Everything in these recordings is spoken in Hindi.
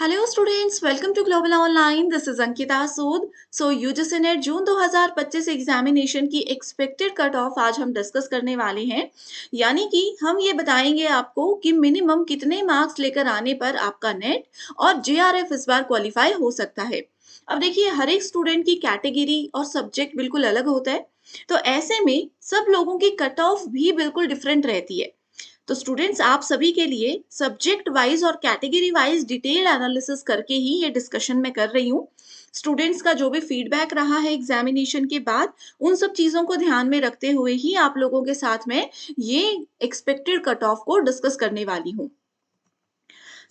Hello students, welcome to global online. This is Ankita Sood. UGC NET June 2025 examination की एक्सपेक्टेड कट ऑफ आज हम डिस्कस करने वाले हैं। यानी कि हम ये बताएंगे आपको कि मिनिमम कितने मार्क्स लेकर आने पर आपका नेट और जेआरएफ इस बार क्वालिफाई हो सकता है। अब देखिए, हर एक स्टूडेंट की कैटेगरी और सब्जेक्ट बिल्कुल अलग होता है, तो ऐसे में सब लोगों की कट ऑफ भी बिल्कुल डिफरेंट रहती है। तो स्टूडेंट्स, आप सभी के लिए सब्जेक्ट वाइज और कैटेगरी वाइज डिटेल एनालिसिस करके ही ये डिस्कशन मैं कर रही हूँ। स्टूडेंट्स का जो भी फीडबैक रहा है एग्जामिनेशन के बाद, उन सब चीजों को ध्यान में रखते हुए ही आप लोगों के साथ में ये एक्सपेक्टेड कट ऑफ को डिस्कस करने वाली हूँ।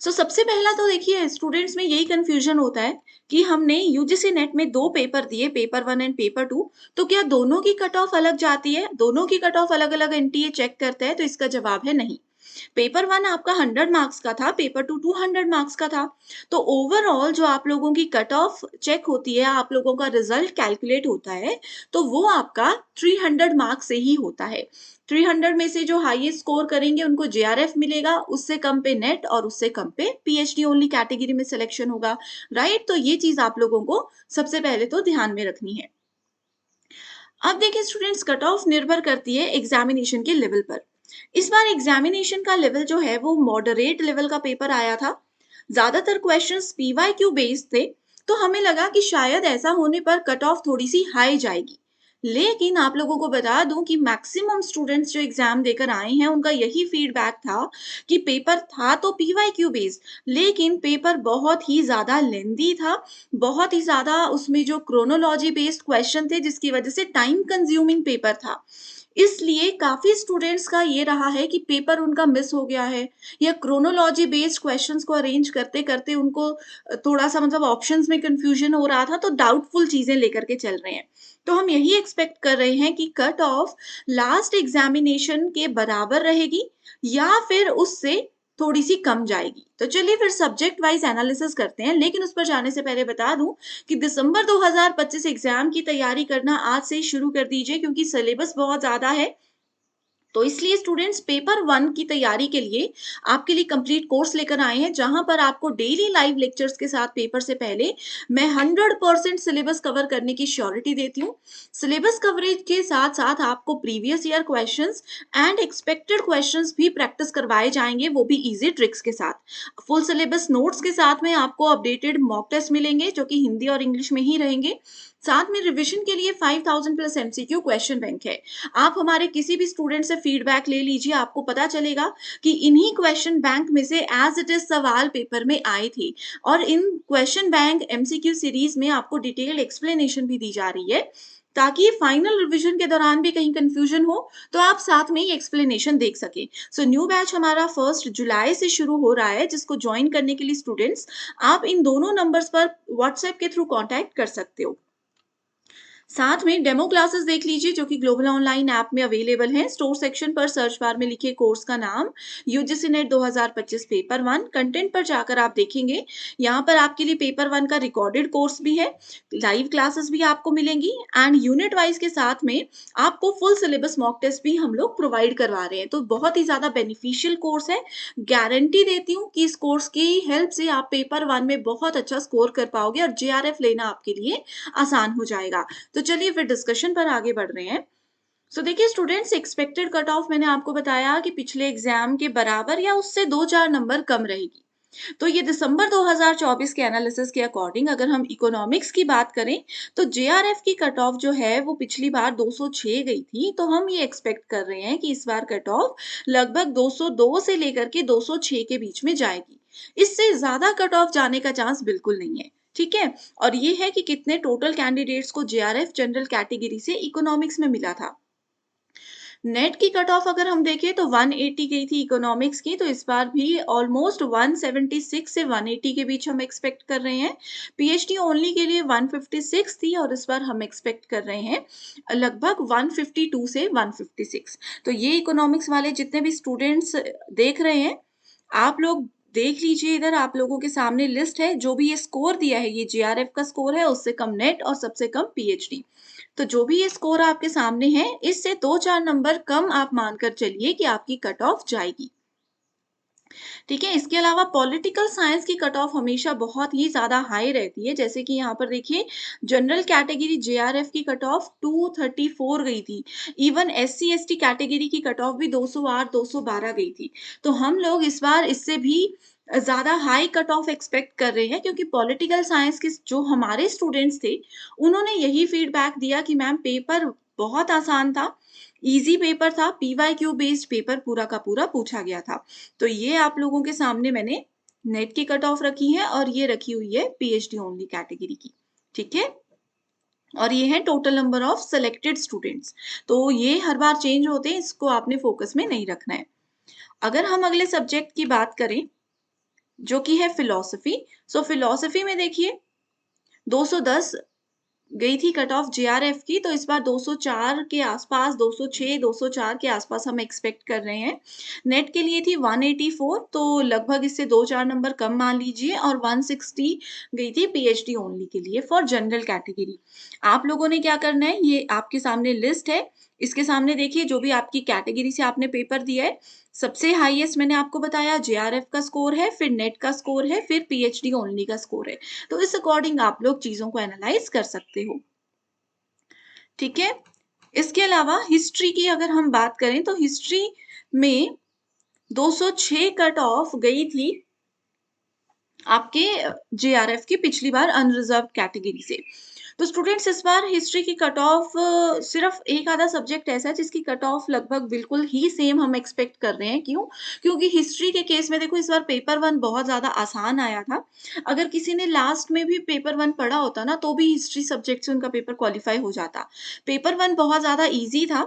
सबसे पहला तो देखिए, स्टूडेंट्स में यही कंफ्यूजन होता है कि हमने यूजीसी नेट में दो पेपर दिए, पेपर 1 एंड पेपर 2, तो क्या दोनों की कट ऑफ अलग जाती है? दोनों की कट ऑफ अलग अलग एनटीए चेक करते हैं? तो इसका जवाब है नहीं। पेपर 1 आपका 100 मार्क्स का था, पेपर 2 200 मार्क्स का था। तो ओवरऑल जो आप लोगों की कट ऑफ चेक होती है, आप लोगों का रिजल्ट कैलकुलेट होता है, तो वो आपका 300 मार्क्स से ही होता है। 300 में से जो हाईएस्ट स्कोर करेंगे उनको जेआरएफ मिलेगा, उससे कम पे नेट और उससे कम पे पीएचडी ओनली कैटेगरी में सिलेक्शन होगा। राइट, तो ये चीज आप लोगों को सबसे पहले तो ध्यान में रखनी है। अब देखिए स्टूडेंट्स, कट ऑफ निर्भर करती है एग्जामिनेशन के लेवल पर। इस बार एग्जामिनेशन का लेवल जो है वो मॉडरेट लेवल का पेपर आया था। ज्यादातर क्वेश्चंस पीवाईक्यू बेस्ड थे, तो हमें लगा कि शायद ऐसा होने पर कट ऑफ थोड़ी सी हाई जाएगी। लेकिन आप लोगों को बता दूं कि मैक्सिमम स्टूडेंट्स जो एग्जाम देकर आए हैं उनका यही फीडबैक था कि पेपर था तो पीवाईक्यू बेस्ड, लेकिन पेपर बहुत ही ज्यादा लेंदी था। बहुत ही ज़्यादा उसमें जो क्रोनोलॉजी बेस्ड क्वेश्चन थे, जिसकी वजह से टाइम कंज्यूमिंग पेपर था। इसलिए काफ़ी स्टूडेंट्स का ये रहा है कि पेपर उनका मिस हो गया है, या क्रोनोलॉजी बेस्ड क्वेश्चंस को अरेंज करते-करते उनको थोड़ा-सा मतलब ऑप्शंस में कन्फ्यूजन हो रहा था, तो डाउटफुल चीज़ें लेकर के चल रहे हैं। तो हम यही एक्सपेक्ट कर रहे हैं कि कट ऑफ लास्ट एग्ज़ामिनेशन के बराबर रहेगी या फिर उससे थोड़ी-सी कम जाएगी। तो चलिए फिर सब्जेक्ट वाइज़ एनालिसिस करते हैं, लेकिन उस पर जाने से पहले बता दूँ कि दिसंबर 2025 एग्ज़ाम की तैयारी करना आज से ही शुरू कर दीजिए, क्योंकि सिलेबस बहुत ज़्यादा है। तो इसलिए स्टूडेंट्स, पेपर 1 की तैयारी के लिए आपके लिए कंप्लीट कोर्स लेकर आए हैं, जहां पर आपको डेली लाइव लेक्चर्स के साथ पेपर से पहले मैं 100% सिलेबस कवर करने की श्योरिटी देती हूँ। सिलेबस कवरेज के साथ साथ आपको previous year questions and expected questions भी प्रैक्टिस करवाए जाएंगे, वो भी इजी ट्रिक्स के साथ। फुल सिलेबस नोट्स के साथ में आपको अपडेटेड मॉक टेस्ट मिलेंगे, जो कि हिंदी और इंग्लिश में ही रहेंगे। साथ में रिवीजन के लिए 5000 प्लस एमसीक्यू क्वेश्चन बैंक है। आप हमारे किसी भी स्टूडेंट से फीडबैक ले लीजिए, आपको पता चलेगा कि इन्हीं क्वेश्चन बैंक में से एज इट इज सवाल पेपर में आए थे। और इन क्वेश्चन बैंक एमसीक्यू सीरीज में आपको डिटेल्ड एक्सप्लेनेशन भी दी जा रही है, ताकि फाइनल रिवीजन के दौरान भी कहीं कंफ्यूजन हो तो आप साथ में ही एक्सप्लेनेशन देख सकें। न्यू बैच हमारा 1 जुलाई से शुरू हो रहा है, जिसको ज्वाइन करने के लिए स्टूडेंट्स आप इन दोनों नंबर्स पर व्हाट्सएप के थ्रू कांटेक्ट कर सकते हो। साथ में डेमो क्लासेस देख लीजिए, जो कि ग्लोबल ऑनलाइन ऐप में अवेलेबल हैं। स्टोर सेक्शन पर सर्च बार में लिखिए कोर्स का नाम, यूजीसी नेट 2025 पेपर 1। कंटेंट पर जाकर आप देखेंगे, यहाँ पर आपके लिए पेपर 1 का रिकॉर्डेड कोर्स भी है, लाइव क्लासेस भी आपको मिलेंगी, एंड यूनिट वाइज के साथ में आपको फुल सिलेबस मॉक टेस्ट भी हम लोग प्रोवाइड करवा रहे हैं। तो बहुत ही ज्यादा बेनिफिशियल कोर्स है। गारंटी देती हूँ कि इस कोर्स की हेल्प से आप पेपर 1 में बहुत अच्छा स्कोर कर पाओगे और जेआरएफ लेना आपके लिए आसान हो जाएगा। तो चलिए फिर डिस्कशन पर आगे बढ़ रहे हैं। देखिए स्टूडेंट्स, एक्सपेक्टेड कट ऑफ मैंने आपको बताया कि पिछले एग्जाम के बराबर या उससे 2-4 नंबर कम रहेगी। तो ये दिसंबर 2024 के एनालिसिस के अकॉर्डिंग अगर हम इकोनॉमिक्स की बात करें, तो जेआरएफ की कट ऑफ जो है वो पिछली बार 206 गई थी, तो हम ये एक्सपेक्ट कर रहे हैं कि इस बार कट ऑफ लगभग 202 से लेकर के 206 के बीच में जाएगी। इससे ज्यादा कट ऑफ जाने का चांस बिल्कुल नहीं है। ठीक है। और ये है कि कितने टोटल कैंडिडेट्स को जेआरएफ जनरल कैटेगरी से इकोनॉमिक्स में मिला था। नेट की कट ऑफ अगर हम देखें तो 180 गई थी इकोनॉमिक्स की, तो इस बार भी ऑलमोस्ट 176 से 180 के बीच हम एक्सपेक्ट कर रहे हैं। पीएचडी ओनली के लिए 156 थी, और इस बार हम एक्सपेक्ट कर रहे हैं लगभग 152 से 156। तो ये इकोनॉमिक्स वाले जितने भी स्टूडेंट्स देख रहे हैं, आप लोग देख लीजिए, इधर आप लोगों के सामने लिस्ट है। जो भी ये स्कोर दिया है, ये जेआरएफ का स्कोर है, उससे कम नेट और सबसे कम पीएचडी। तो जो भी ये स्कोर आपके सामने है, इससे 2-4 नंबर कम आप मानकर चलिए कि आपकी कट ऑफ जाएगी। ठीक है, इसके अलावा पॉलिटिकल साइंस की कट ऑफ हमेशा बहुत ही ज़्यादा हाई रहती है, जैसे कि यहाँ पर देखिए जनरल कैटेगरी जेआरएफ की कट ऑफ 234 गई थी। इवन एससी/एसटी कैटेगरी की कट ऑफ भी 208, 212 गई थी। तो हम लोग इस बार इससे भी ज़्यादा हाई कट ऑफ एक्सपेक्ट कर रहे हैं, क्योंकि पॉलिटिकल साइंस के जो हमारे स्टूडेंट्स थे, उन्होंने यही फीडबैक दिया कि मैम पेपर बहुत आसान था, ईज़ी पेपर था, पीवाईक्यू बेस्ड पेपर पूरा का पूरा पूछा गया था। तो ये आप लोगों के सामने मैंने नेट की कट ऑफ रखी है और ये रखी हुई है पीएचडी ओनली कैटेगरी की, ठीक है? और ये है total number of selected students. तो ये हर बार चेंज होते हैं, इसको आपने फोकस में नहीं रखना है। अगर हम अगले सब्जेक्ट की बात करें, जो कि है फिलॉसफी, सो फिलॉसफी में देखिए 210 गई थी कट ऑफ जेआरएफ की, तो इस बार 204 के आसपास, 206, 204 के आसपास हम एक्सपेक्ट कर रहे हैं। नेट के लिए थी 184, तो लगभग इससे 2-4 नंबर कम मान लीजिए, और 160 गई थी पीएचडी ओनली के लिए फॉर जनरल कैटेगरी। आप लोगों ने क्या करना है, ये आपके सामने लिस्ट है, इसके सामने देखिए जो भी आपकी कैटेगरी से आपने पेपर दिया है, सबसे हाईएस्ट मैंने आपको बताया जेआरएफ का स्कोर है, फिर नेट का स्कोर है, फिर पीएचडी ओनली का स्कोर है। तो इस अकॉर्डिंग आप लोग चीज़ों को एनालाइज़ कर सकते हो, ठीक है? इसके अलावा हिस्ट्री की अगर हम बात करें, तो हिस्ट्री में 206 कट ऑफ गई थी आपके जेआरएफ की पिछली बार अनरिजर्व्ड कैटेगरी से। तो स्टूडेंट्स इस बार हिस्ट्री की कट ऑफ सिर्फ एक आधा सब्जेक्ट ऐसा है जिसकी कट ऑफ लगभग बिल्कुल ही सेम हम एक्सपेक्ट कर रहे हैं। क्यों? क्योंकि हिस्ट्री के केस में देखो इस बार पेपर 1 बहुत ज़्यादा आसान आया था। अगर किसी ने लास्ट में भी पेपर 1 पढ़ा होता ना, तो भी हिस्ट्री सब्जेक्ट से उनका पेपर क्वालीफाई हो जाता। पेपर 1 बहुत ज़्यादा ईज़ी था,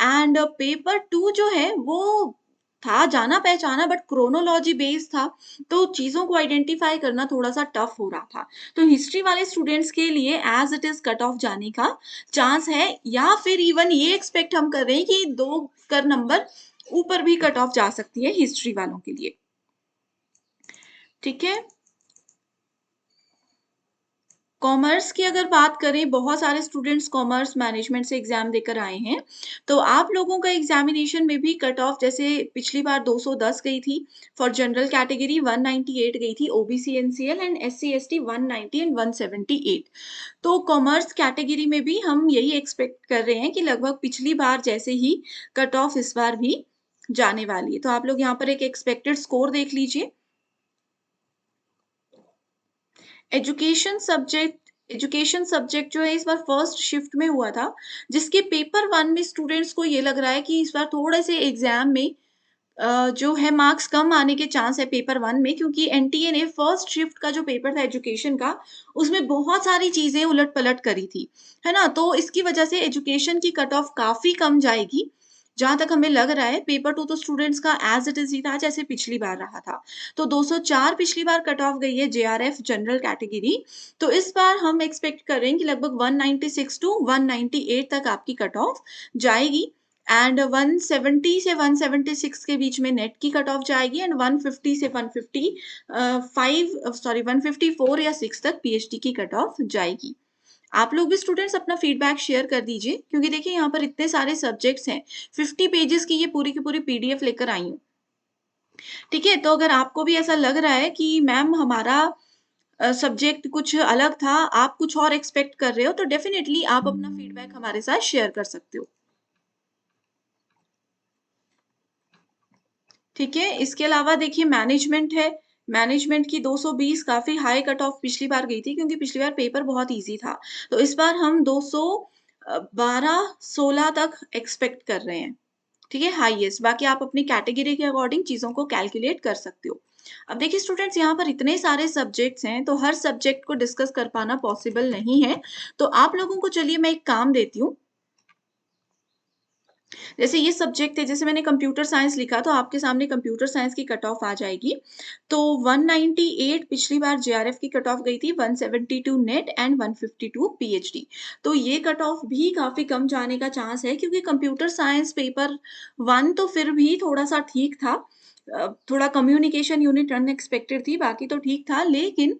एंड पेपर 2 जो है वो था जाना-पहचाना, बट क्रोनोलॉजी बेस्ड था, तो चीज़ों को आइडेंटिफ़ाई करना थोड़ा-सा टफ हो रहा था। तो हिस्ट्री वाले स्टूडेंट्स के लिए as it is cut off जाने का चांस है, या फिर इवन ये एक्सपेक्ट हम कर रहे हैं कि 2 कर नंबर ऊपर भी कट ऑफ जा सकती है हिस्ट्री वालों के लिए। ठीक है? कॉमर्स की अगर बात करें, बहुत सारे स्टूडेंट्स कॉमर्स मैनेजमेंट से एग्ज़ाम देकर आए हैं। तो आप लोगों का एग्ज़ामिनेशन में भी कट ऑफ जैसे पिछली बार 210 गई थी, फॉर जनरल कैटेगरी 198 गई थी, ओबीसी एनसीएल एंड एससी/एसटी 190 एंड 178। तो कॉमर्स कैटेगरी में भी हम यही एक्सपेक्ट कर रहे हैं कि लगभग पिछली बार जैसे ही कट ऑफ इस बार भी जाने वाली है। तो आप लोग यहाँ पर एक एक्सपेक्टेड स्कोर देख लीजिए। एजुकेशन सब्जेक्ट जो है इस बार फर्स्ट शिफ्ट में हुआ था, जिसके पेपर 1 में स्टूडेंट्स को ये लग रहा है कि इस बार थोड़े से एग्ज़ाम में जो है मार्क्स कम आने के चांस है पेपर 1 में, क्योंकि एनटीए ने फर्स्ट शिफ्ट का जो पेपर था एजुकेशन का, उसमें बहुत सारी चीज़ें उलट-पलट करी थी, है ना? तो इसकी वजह से एजुकेशन की कट ऑफ काफ़ी कम जाएगी। जहाँ तक हमें लग रहा है, पेपर 2 तो स्टूडेंट्स का एज़ इट इज़ ही था जैसे पिछली बार रहा था। तो 204 पिछली बार कट ऑफ गई है जेआरएफ जनरल कैटेगरी, तो इस बार हम एक्सपेक्ट कर रहे हैं कि लगभग 196 टू 198 तक आपकी कट ऑफ जाएगी, एंड 170 से 176 के बीच में नेट की कट ऑफ जाएगी, एंड 150 से 154 या 6 तक पीएचडी की कट ऑफ जाएगी। आप लोग भी स्टूडेंट्स अपना फीडबैक शेयर कर दीजिए, क्योंकि देखिए यहाँ पर इतने सारे सब्जेक्ट्स हैं, 50 पेजेस की ये पूरी की पूरी पीडीएफ लेकर आई हूँ। ठीक है? तो अगर आपको भी ऐसा लग रहा है कि मैम हमारा सब्जेक्ट कुछ अलग था, आप कुछ और एक्सपेक्ट कर रहे हो, तो डेफिनिटली आप अपना फीडबैक हमारे साथ शेयर कर सकते हो। ठीक है? इसके अलावा देखिए मैनेजमेंट है, मैनेजमेंट की 220 काफ़ी हाई कट ऑफ पिछली बार गई थी, क्योंकि पिछली बार पेपर बहुत ईज़ी था। तो इस बार हम 12-16 तक एक्सपेक्ट कर रहे हैं, ठीक है? हाईएस्ट, बाकी आप अपनी कैटेगरी के अकॉर्डिंग चीज़ों को कैलकुलेट कर सकते हो। अब देखिए स्टूडेंट्स, यहाँ पर इतने सारे सब्जेक्ट्स हैं, तो हर सब्जेक्ट को डिस्कस कर पाना पॉसिबल नहीं है। तो आप लोगों को चलिए मैं एक काम देती हूँ, जैसे ये सब्जेक्ट थे, जैसे मैंने कंप्यूटर साइंस लिखा, तो आपके सामने कंप्यूटर साइंस की कट ऑफ आ जाएगी। तो 198 पिछली बार जेआरएफ की कट ऑफ गई थी, 172 नेट एंड 152 पीएचडी। तो ये कट ऑफ भी काफ़ी कम जाने का चांस है, क्योंकि कंप्यूटर साइंस पेपर 1 तो फिर भी थोड़ा-सा ठीक था। थोड़ा कम्युनिकेशन यूनिट अनएक्सपेक्टेड थी, बाकी तो ठीक था। लेकिन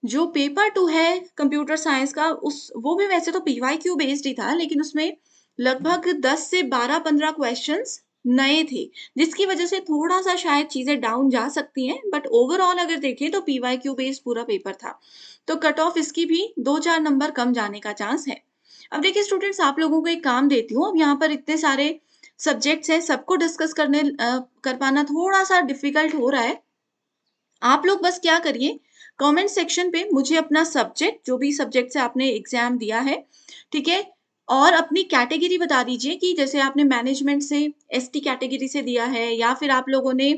जो पेपर 2 है कंप्यूटर साइंस का, उस वो भी वैसे तो पीवाईक्यू बेस्ड ही था, लेकिन उसमें लगभग 10 से 12-15 क्वेश्चंस नए थे, जिसकी वजह से थोड़ा-सा शायद चीज़ें डाउन जा सकती हैं, बट ओवरऑल अगर देखें तो पीवाईक्यू बेस्ड पूरा पेपर था। तो कट ऑफ इसकी भी 2-4 नंबर कम जाने का चांस है। अब देखिए स्टूडेंट्स, आप लोगों को एक काम देती हूँ, अब यहाँ पर इतने सारे सब्जेक्ट्स हैं, सबको डिस्कस कर पाना थोड़ा-सा डिफ़िकल्ट हो रहा है। आप लोग बस क्या करिए, कमेंट सेक्शन पे मुझे अपना सब्जेक्ट, जो भी सब्जेक्ट से आपने एग्जाम दिया है, ठीक है? और अपनी कैटेगरी बता दीजिए कि जैसे आपने मैनेजमेंट से एसटी कैटेगरी से दिया है या फिर आप लोगों ने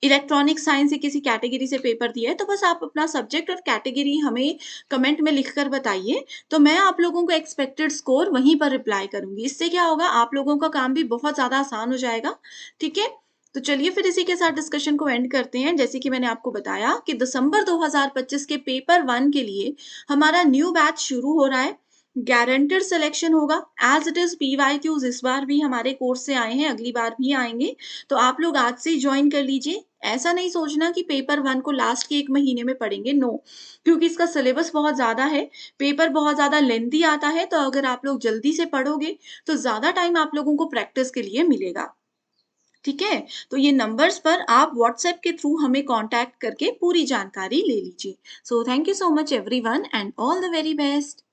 इलेक्ट्रॉनिक साइंस से किसी कैटेगरी से पेपर दिया है, तो बस आप अपना सब्जेक्ट और कैटेगरी हमें कमेंट में लिखकर बताइए, तो मैं आप लोगों को एक्सपेक्टेड स्कोर वहीं पर रिप्लाई करूँगी। इससे क्या होगा, आप लोगों का काम भी बहुत ज़्यादा आसान हो जाएगा, ठीक है? तो चलिए फिर इसी के साथ डिस्कशन को एंड करते हैं। जैसे कि मैंने आपको बताया कि दिसंबर 2025 के पेपर 1 के लिए हमारा न्यू बैच शुरू हो रहा है। गारंटेड सिलेक्शन होगा एज़ इट इज़। पीवाईक्यूज़ इस बार भी हमारे कोर्स से आए हैं, अगली बार भी आएँगे। तो आप लोग आज से ही जॉइन कर लीजिए। ऐसा नहीं सोचना कि पेपर 1 को लास्ट के 1 महीने में पढ़ेंगे, नो। क्योंकि इसका सिलेबस बहुत ज़्यादा है, पेपर बहुत ज़्यादा लेंथी आता है, तो अगर आप लोग जल्दी से पढ़ोगे, तो ज़्यादा टाइम आप लोगों को प्रैक्टिस के लिए मिलेगा। ठीक है? तो ये नंबर्स पर आप व्हाट्सएप के थ्रू हमें कॉन्टैक्ट करके पूरी जानकारी ले लीजिए। So thank you so much everyone and all the very best.